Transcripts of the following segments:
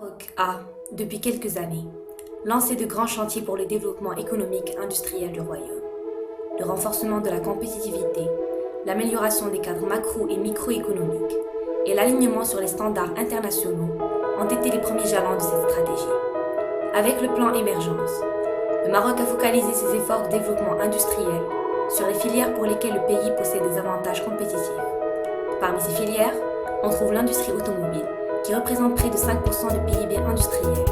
Maroc a, depuis quelques années, lancé de grands chantiers pour le développement économique et industriel du royaume. Le renforcement de la compétitivité, l'amélioration des cadres macro- et microéconomiques et l'alignement sur les standards internationaux ont été les premiers jalons de cette stratégie. Avec le plan Émergence, le Maroc a focalisé ses efforts de développement industriel sur les filières pour lesquelles le pays possède des avantages compétitifs. Parmi ces filières, on trouve l'industrie automobile, qui représente près de 5% du PIB industriel,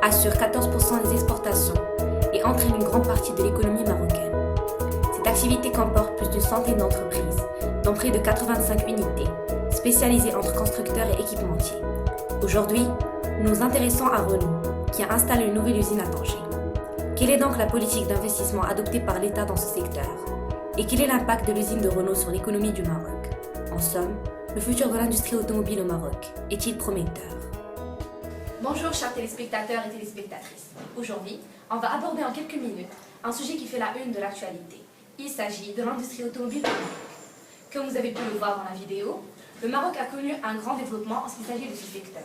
assure 14% des exportations et entraîne une grande partie de l'économie marocaine. Cette activité comporte plus d'une centaine d'entreprises, dont près de 85 unités, spécialisées entre constructeurs et équipementiers. Aujourd'hui, nous nous intéressons à Renault, qui a installé une nouvelle usine à Tanger. Quelle est donc la politique d'investissement adoptée par l'État dans ce secteur? Et quel est l'impact de l'usine de Renault sur l'économie du Maroc? En somme, le futur de l'industrie automobile au Maroc est-il prometteur? Bonjour chers téléspectateurs et téléspectatrices. Aujourd'hui, on va aborder en quelques minutes un sujet qui fait la une de l'actualité. Il s'agit de l'industrie automobile au Maroc. Comme vous avez pu le voir dans la vidéo, le Maroc a connu un grand développement en ce qui s'agit de ce secteur.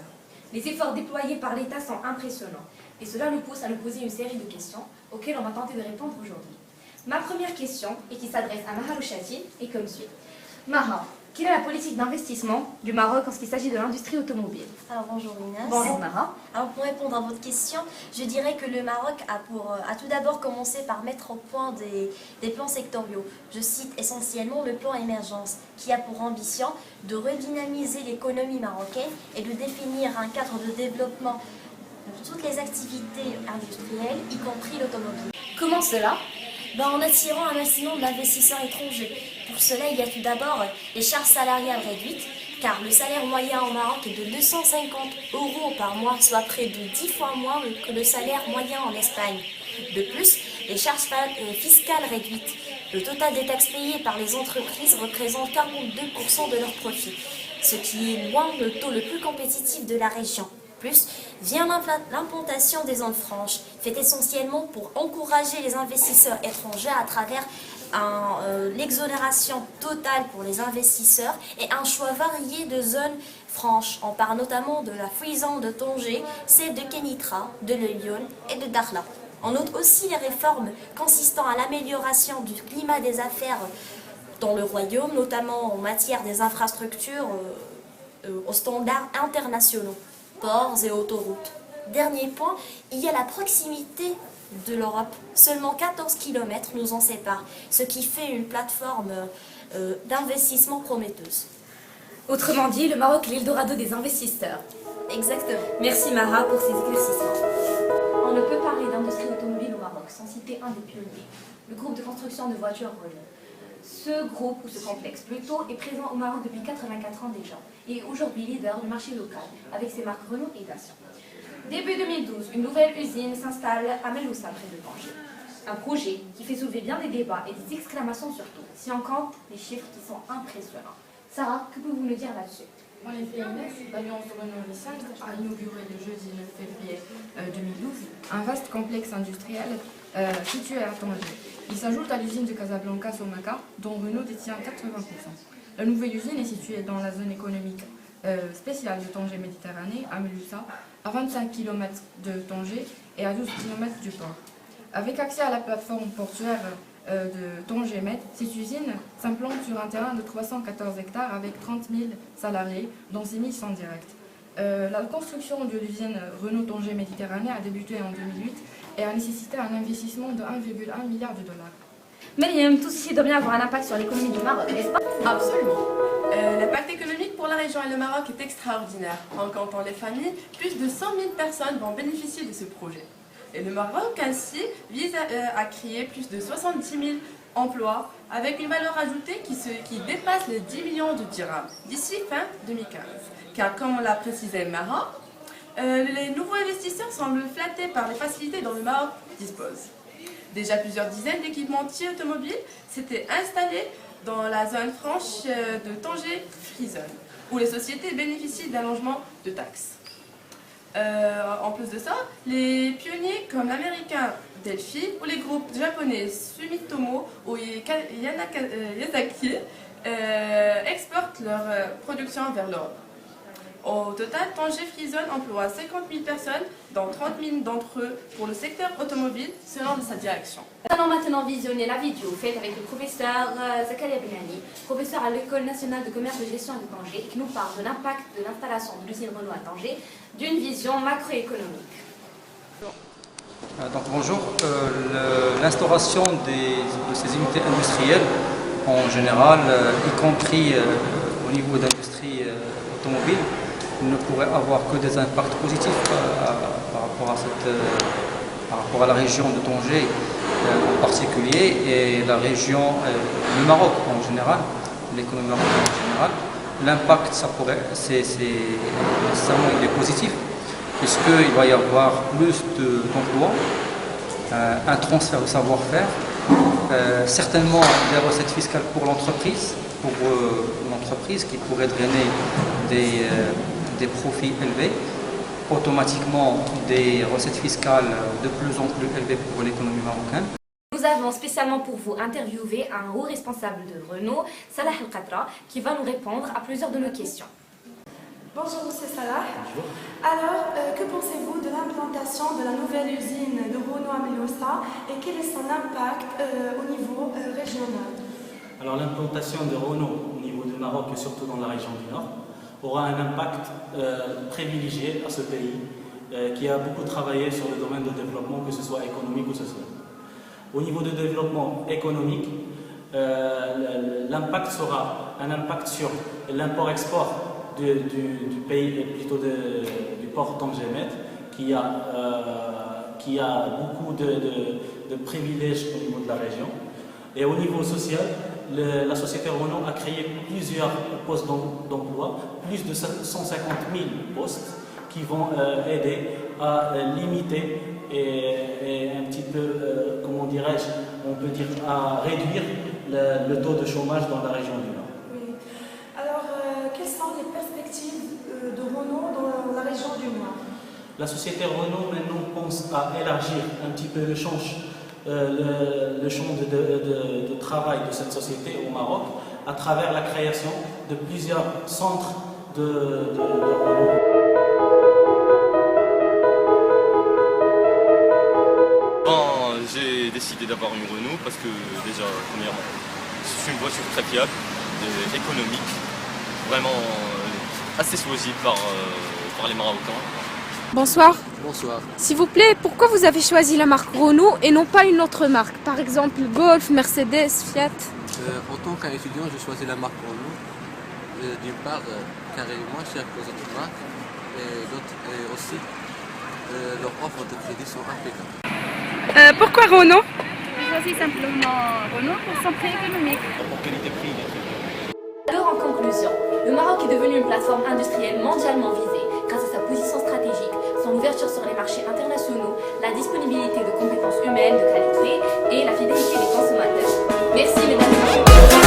Les efforts déployés par l'État sont impressionnants et cela nous pousse à nous poser une série de questions auxquelles on va tenter de répondre aujourd'hui. Ma première question, et qui s'adresse à Maha Louchati, est comme suit. Maha, quelle est la politique d'investissement du Maroc en ce qui s'agit de l'industrie automobile? Alors bonjour Inès. Bonjour Maha. Alors pour répondre à votre question, je dirais que le Maroc a tout d'abord commencé par mettre au point des plans sectoriaux. Je cite essentiellement le plan Émergence, qui a pour ambition de redynamiser l'économie marocaine et de définir un cadre de développement de toutes les activités industrielles, y compris l'automobile. Comment cela? En attirant un maximum d'investisseurs étrangers. Pour cela, il y a tout d'abord les charges salariales réduites, car le salaire moyen au Maroc est de 250 € par mois, soit près de 10 fois moins que le salaire moyen en Espagne. De plus, les charges fiscales réduites. Le total des taxes payées par les entreprises représente 42% de leurs profits, ce qui est loin le taux le plus compétitif de la région. Plus, vient l'implantation des zones franches, faite essentiellement pour encourager les investisseurs étrangers à travers l'exonération totale pour les investisseurs et un choix varié de zones franches. On parle notamment de la Free Zone de Tanger, celle de Kenitra, de Le Lyon et de Dakhla. On note aussi les réformes consistant à l'amélioration du climat des affaires dans le royaume, notamment en matière des infrastructures aux standards internationaux, ports et autoroutes. Dernier point, il y a la proximité de l'Europe. Seulement 14 km nous en séparent, ce qui fait une plateforme d'investissement prometteuse. Autrement dit, le Maroc est l'Eldorado des investisseurs. Exactement. Merci Mara pour ces éclaircissements. On ne peut parler d'industrie automobile au Maroc sans citer un des pionniers, le groupe de construction de voitures Renault. Ce groupe, ou ce complexe plutôt, est présent au Maroc depuis 84 ans déjà et est aujourd'hui leader du marché local avec ses marques Renault et Dacia. Début 2012, une nouvelle usine s'installe à Meloussa près de Tanger. Un projet qui fait soulever bien des débats et des exclamations surtout, si on compte les chiffres qui sont impressionnants. Sarah, que pouvez-vous nous dire là-dessus? En effet, Inès, l'Alliance Renault Recycle a inauguré le jeudi 9 février 2012 un vaste complexe industriel situé à Tanger. Il s'ajoute à l'usine de Casablanca-Somaka, dont Renault détient 80%. La nouvelle usine est située dans la zone économique spéciale de Tanger-Méditerranée, à Meloussa, à 25 km de Tanger et à 12 km du port. Avec accès à la plateforme portuaire de Tanger-Med, cette usine s'implante sur un terrain de 314 hectares avec 30 000 salariés, dont 6 000 sont directs. La construction de l'usine Renault Tanger-Méditerranée a débuté en 2008 et a nécessité un investissement de 1,1 milliard de dollars. Myriam, tout ceci doit bien avoir un impact sur l'économie du Maroc, n'est-ce pas? Absolument. L'impact économique pour la région et le Maroc est extraordinaire. En comptant les familles, plus de 100 000 personnes vont bénéficier de ce projet. Et le Maroc ainsi vise à créer plus de 70 000 emplois avec une valeur ajoutée qui dépasse les 10 millions de dirhams d'ici fin 2015. Car comme l'a précisé Mara, les nouveaux investisseurs semblent flattés par les facilités dont le Maroc dispose. Déjà plusieurs dizaines d'équipementiers automobiles s'étaient installés dans la zone franche de Tanger Free Zone, où les sociétés bénéficient d'allongements de taxes. En plus de ça, les pionniers comme l'américain Delphi ou les groupes japonais Sumitomo ou Yazaki exportent leur production vers l'Europe. Au total, Tanger Free Zone emploie 50 000 personnes, dont 30 000 d'entre eux pour le secteur automobile, selon sa direction. Nous allons maintenant visionner la vidéo faite avec le professeur Zakaria Benani, professeur à l'École nationale de commerce, de gestion et de Tanger, qui nous parle de l'impact de l'installation de l'usine Renault à Tanger d'une vision macroéconomique. Donc bonjour, l'instauration de ces unités industrielles en général, y compris au niveau d'industrie automobile, ne pourrait avoir que des impacts positifs par rapport à la région de Tanger en particulier et la région, le Maroc en général, l'économie marocaine en général. L'impact, c'est nécessairement il est positif, puisqu'il va y avoir plus d'emplois, un transfert de savoir-faire, certainement des recettes fiscales pour l'entreprise, qui pourrait drainer des profits élevés, automatiquement des recettes fiscales de plus en plus élevées pour l'économie marocaine. Nous avons spécialement pour vous interviewé un haut responsable de Renault, Salah El-Qatra, qui va nous répondre à plusieurs de nos questions. Bonjour Monsieur Salah. Bonjour. Alors, que pensez-vous de l'implantation de la nouvelle usine de Renault à Mélosa et quel est son impact au niveau régional? Alors l'implantation de Renault au niveau du Maroc et surtout dans la région du Nord aura un impact privilégié à ce pays qui a beaucoup travaillé sur le domaine de développement, que ce soit économique ou social. Au niveau du développement économique, l'impact sera un impact sur l'import-export du pays, plutôt du port Tanger-Med, qui a beaucoup de privilèges au niveau de la région. Et au niveau social, la société Renault a créé plusieurs postes d'emploi, plus de 150 000 postes qui vont aider à limiter et un petit peu, comment dirais-je, on peut dire à réduire le taux de chômage dans la région du Nord. Oui. Alors, quelles sont les perspectives de Renault dans la région du Nord? La société Renault maintenant pense à élargir un petit peu le champ de travail de cette société au Maroc à travers la création de plusieurs centres de Renault. J'ai décidé d'avoir une Renault parce que déjà, premièrement, c'est une voiture très fiable, économique, vraiment assez choisie par les Marocains. Bonsoir. Bonsoir. S'il vous plaît, pourquoi vous avez choisi la marque Renault et non pas une autre marque? Par exemple Golf, Mercedes, Fiat. En tant qu'étudiant, j'ai choisi la marque Renault. D'une part, car elle est moins chère que les autres marques et aussi leurs offres de crédit sont impeccables. Pourquoi Renault? J'ai choisi simplement Renault pour son prix économique. Pour qualité-prix, Alors en conclusion, le Maroc est devenu une plateforme industrielle mondialement visée grâce à sa position stratégique, son ouverture sur les marchés internationaux, la disponibilité de compétences humaines de qualité et la fidélité des consommateurs. Merci mesdames et messieurs.